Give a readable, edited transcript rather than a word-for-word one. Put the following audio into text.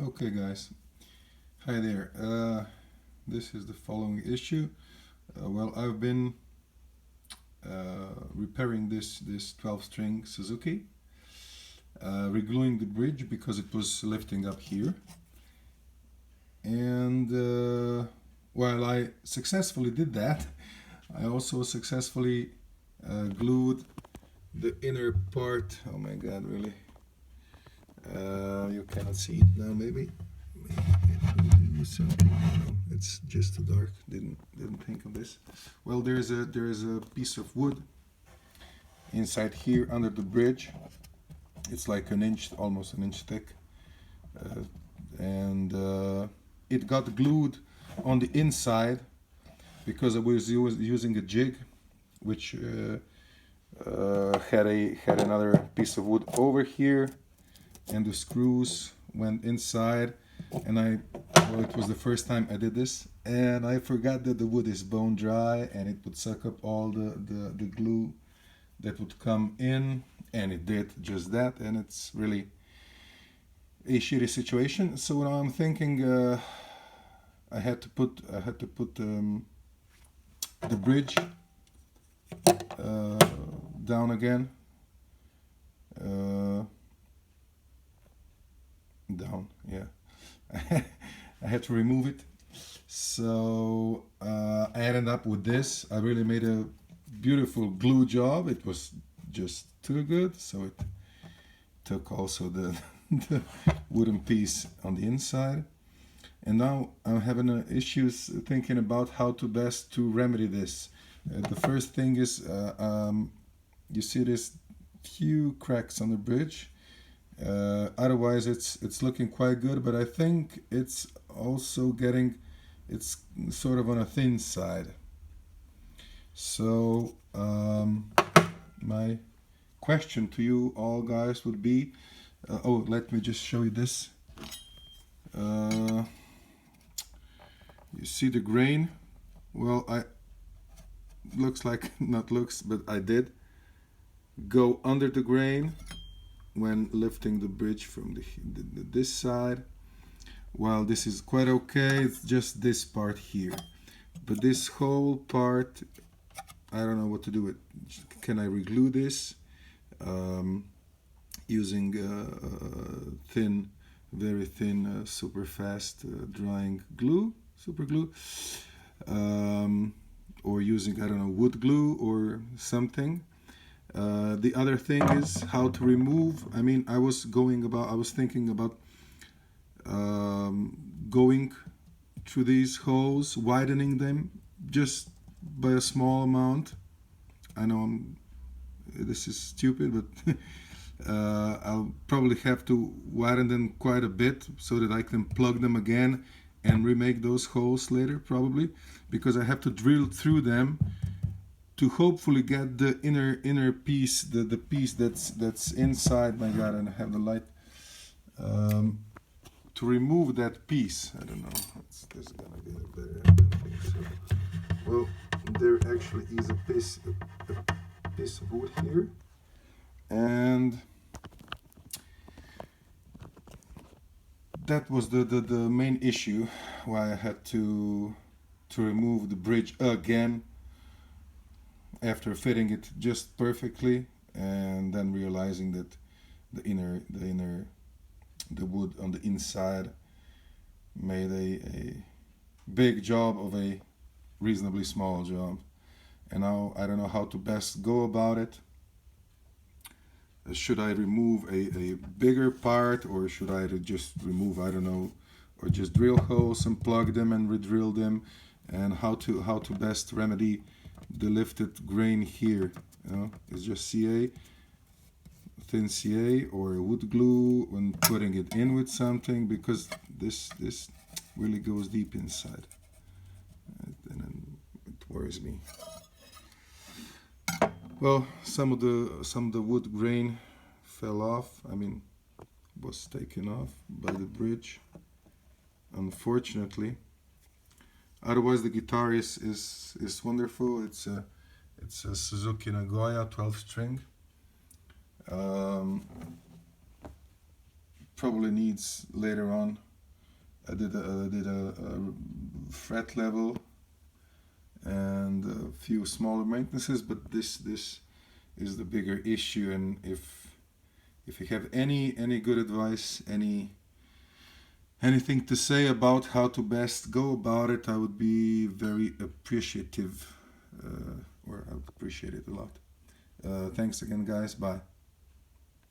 Okay guys, hi there. This is the following issue. Well, I've been repairing this 12 string Suzuki, regluing the bridge because it was lifting up here, and while I successfully did that, I also successfully glued the inner part. Oh my god, really. You cannot see it now, maybe it will do something. No, it's just too dark. Didn't think of this. Well, there is a piece of wood inside here under the bridge. It's like an inch, almost an inch thick, and it got glued on the inside because I was using a jig, which had another piece of wood over here, and the screws went inside, and well, it was the first time I did this, and I forgot that the wood is bone dry and it would suck up all the glue that would come in, and it did just that, and it's really a shitty situation. So now I'm thinking I had to put the bridge down again. Down, yeah. I had to remove it. So I ended up with this. I really made a beautiful glue job. It was just too good, so it took also the wooden piece on the inside. And now I'm having issues thinking about how to best to remedy this. The first thing is you see this few cracks on the bridge. Otherwise it's looking quite good, but I think it's also it's sort of on a thin side. So my question to you all guys would be, oh, let me just show you this. You see the grain? Well, looks like, not looks, but I did go under the grain when lifting the bridge from this side. Well, this is quite okay, it's just this part here, but this whole part I don't know what to do with. Can I reglue this using thin, very thin, super fast drying glue, super glue, or using, I don't know, wood glue or something. The other thing is how to remove. I mean, I was thinking about going through these holes, widening them just by a small amount. I know this is stupid, but I'll probably have to widen them quite a bit so that I can plug them again and remake those holes later, probably, because I have to drill through them to hopefully get the inner piece, the piece that's inside. My god, and I have the light, to remove that piece. I don't know, this is gonna get better. I don't think so. Well, there actually is a piece of wood here, and that was the main issue why I had to remove the bridge again after fitting it just perfectly, and then realizing that the wood on the inside made a big job of a reasonably small job. And now I don't know how to best go about it. Should I remove a bigger part, or should I just remove, I don't know, or just drill holes and plug them and re-drill them, and how to best remedy the lifted grain here. You know, it's just CA, thin CA or wood glue when putting it in with something, because this really goes deep inside, and it worries me. Well, some of the wood grain fell off. I mean, was taken off by the bridge, unfortunately. Otherwise, the guitar is wonderful. It's a Suzuki Nagoya 12 string. Probably needs later on I did a fret level and a few smaller maintenances, but this is the bigger issue. And if you have any good advice, anything to say about how to best go about it, I would be very appreciative, or I would appreciate it a lot. Thanks again, guys. Bye.